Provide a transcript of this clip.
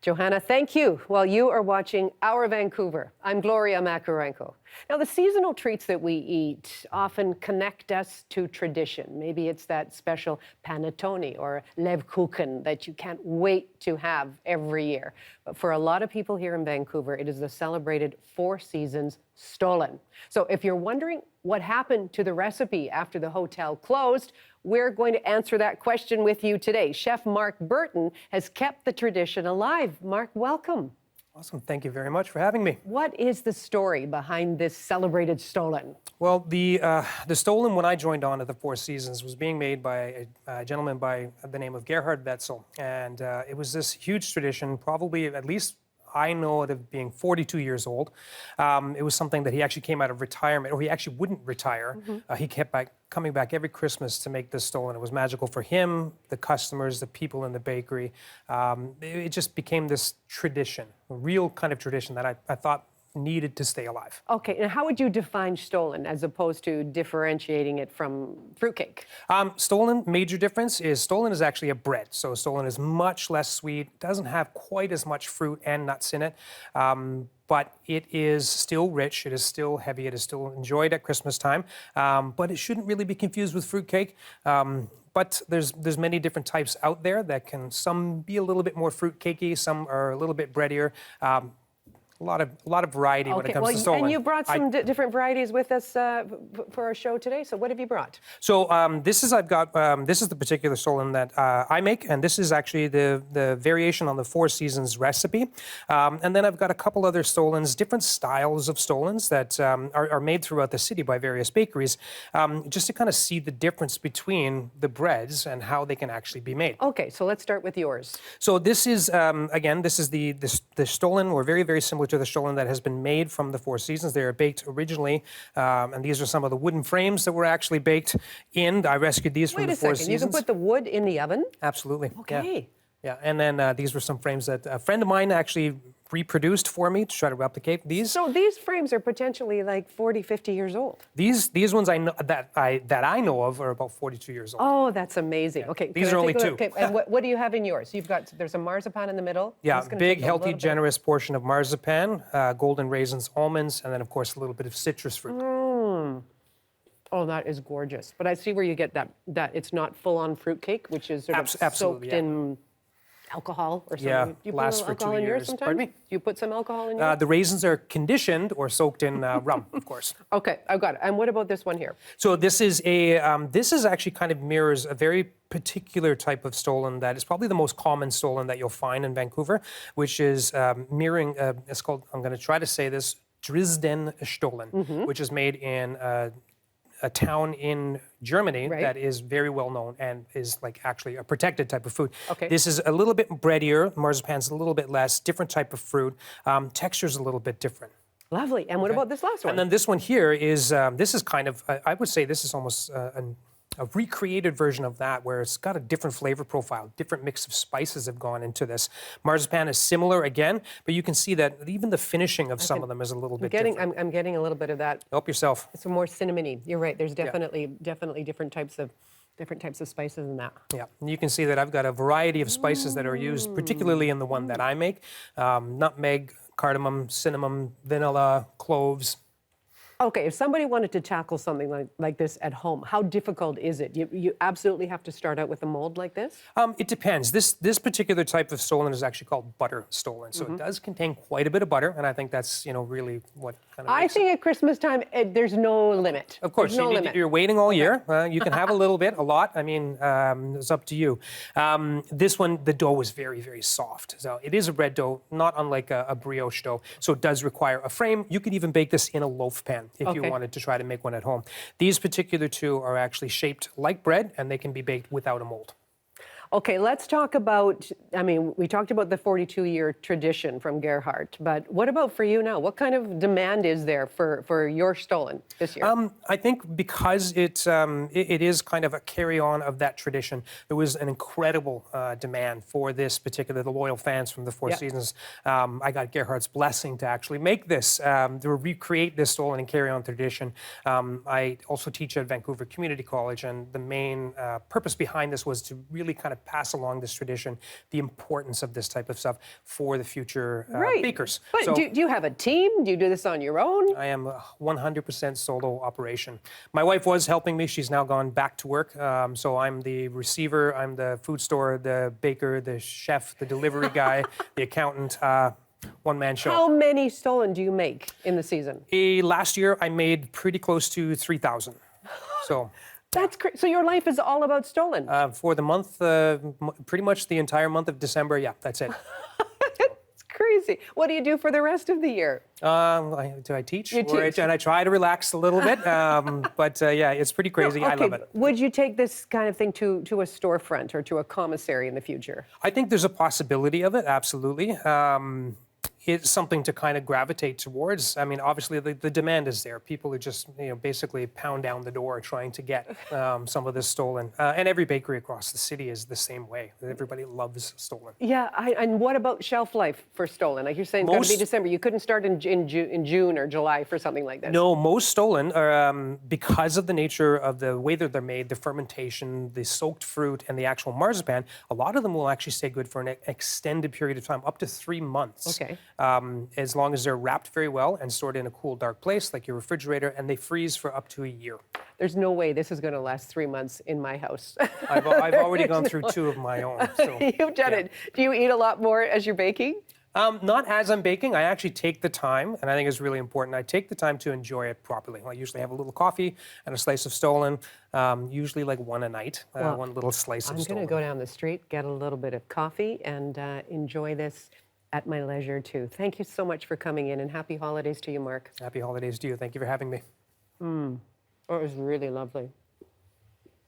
Johanna, thank you. While you are watching Our Vancouver, I'm Gloria Makarenko. Now, the seasonal treats that we eat often connect us to tradition. Maybe it's that special panettone or lebkuchen that you can't wait to have every year. But for a lot of people here in Vancouver, it is the celebrated Four Seasons stollen. So if you're wondering what happened to the recipe after the hotel closed, we're going to answer that question with you today. Chef Mark Burton has kept the tradition alive. Mark, welcome. Awesome. Thank you very much for having me. What is the story behind this celebrated stollen? Well, the stollen, when I joined on at the Four Seasons, was being made by a gentleman by the name of Gerhard Wetzel. And it was this huge tradition, probably at least I know it of being 42 years old. It was something that he actually came out of retirement, or he actually wouldn't retire. He kept coming back every Christmas to make this stollen. It was magical for him, the customers, the people in the bakery. It just became this tradition, a real kind of tradition that I thought needed to stay alive. Okay, and how would you define stollen as opposed to differentiating it from fruitcake? Stollen, major difference is stollen is actually a bread. So stollen is much less sweet, doesn't have quite as much fruit and nuts in it. But it is still rich, it is still heavy, it is still enjoyed at Christmas time. But it shouldn't really be confused with fruitcake. But there's many different types out there that can, some be a little bit more fruitcakey, some are a little bit breadier. A lot of variety when it comes to stollen. And you brought some different varieties with us for our show today. So what have you brought? So this is the particular stollen that I make, and this is actually the variation on the Four Seasons recipe. And then I've got a couple other stollens, different styles of stollens that are made throughout the city by various bakeries, just to kind of see the difference between the breads and how they can actually be made. Okay, so let's start with yours. So this is again, this is the stollen, or very, very similar to the stollen that has been made from the Four Seasons. They are baked originally, and these are some of the wooden frames that were actually baked in. I rescued these from the Four Seasons. You can put the wood in the oven? Absolutely. Okay. Yeah, and then these were some frames that a friend of mine actually reproduced for me to try to replicate these. So these frames are potentially like 40, 50 years old. These ones I know that I know of are about 42 years old. Oh, that's amazing. Yeah. Okay, these are only two. Okay, and what do you have in yours? There's a marzipan in the middle. Yeah, big, healthy, generous portion of marzipan, golden raisins, almonds, and then of course a little bit of citrus fruit. Oh, that is gorgeous. But I see where you get that it's not full-on fruitcake, which is sort of soaked in alcohol or something. Yeah, Do you lasts put for alcohol 2 in yours years. sometimes? Pardon me? Do you put some alcohol in yours? The raisins are conditioned or soaked in rum, of course. Okay, I've got it. And what about this one here? So this is this is actually kind of mirrors a very particular type of stollen that is probably the most common stollen that you'll find in Vancouver, which is mirroring, it's called, I'm going to try to say this, Dresden stollen, which is made in a town in Germany that is very well known and is like actually a protected type of food. Okay. This is a little bit breadier, marzipan's a little bit less, different type of fruit, texture's a little bit different. Lovely. And what about this last one? And then this one here is, this is kind of, I would say this is almost a recreated version of that, where it's got a different flavor profile, different mix of spices have gone into this. Marzipan is similar again, but you can see that even the finishing of some of them is a little bit different. I'm getting a little bit of that. Help yourself. It's more cinnamony. You're right. There's definitely different types of spices in that. Yeah, and you can see that I've got a variety of spices that are used, particularly in the one that I make. Nutmeg, cardamom, cinnamon, vanilla, cloves. Okay, if somebody wanted to tackle something like this at home, how difficult is it? You absolutely have to start out with a mold like this? It depends. This particular type of stollen is actually called butter stollen. So it does contain quite a bit of butter, and I think that's, really what kind of I think at Christmas time, there's no limit. Of course, you're waiting all year. You can have a little bit, a lot. I mean, it's up to you. This one, the dough is very, very soft. So it is a bread dough, not unlike a brioche dough. So it does require a frame. You could even bake this in a loaf pan if you wanted to try to make one at home. These particular two are actually shaped like bread, and they can be baked without a mold. Okay, let's talk about, we talked about the 42-year tradition from Gerhard, but what about for you now? What kind of demand is there for your stollen this year? I think because it is kind of a carry-on of that tradition, there was an incredible demand for this particular, the loyal fans from the Four Seasons. I got Gerhard's blessing to actually make this, to recreate this stollen and carry on tradition. I also teach at Vancouver Community College, and the main purpose behind this was to really kind of of pass along this tradition, the importance of this type of stuff for the future Right. bakers. But So do you have a team? Do you do this on your own? I am a 100% solo operation. My wife was helping me. She's now gone back to work. So I'm the receiver, I'm the food store, the baker, the chef, the delivery guy, the accountant. One-man show. How many stollen do you make in the season? Last year, I made pretty close to 3,000. So That's crazy. So your life is all about stollen. for the month, pretty much the entire month of December, yeah, that's it. It's crazy. What do you do for the rest of the year? Do I teach? You teach. And I try to relax a little bit, but yeah, it's pretty crazy. I love it. Would you take this kind of thing to a storefront or to a commissary in the future? I think there's a possibility of it, absolutely. It's something to kind of gravitate towards. I mean, obviously the demand is there. People are just, basically pound down the door trying to get some of this stollen. And every bakery across the city is the same way. Everybody loves stollen. Yeah, and what about shelf life for stollen? Like you're saying, it's got to be December. You couldn't start in June or July for something like this. No, most stollen are, because of the nature of the way that they're made, the fermentation, the soaked fruit, and the actual marzipan, a lot of them will actually stay good for an extended period of time, up to 3 months. Okay. As long as they're wrapped very well and stored in a cool, dark place like your refrigerator, and they freeze for up to a year. There's no way this is going to last 3 months in my house. I've already gone through 2 of my own. So, You've done it. Do you eat a lot more as you're baking? Not as I'm baking. I actually take the time, and I think it's really important. I take the time to enjoy it properly. I usually have a little coffee and a slice of stollen, usually like one a night, one little slice of stollen. I'm going to go down the street, get a little bit of coffee, and enjoy this at my leisure too. Thank you so much for coming in, and happy holidays to you, Mark. Happy holidays to you. Thank you for having me. It was really lovely.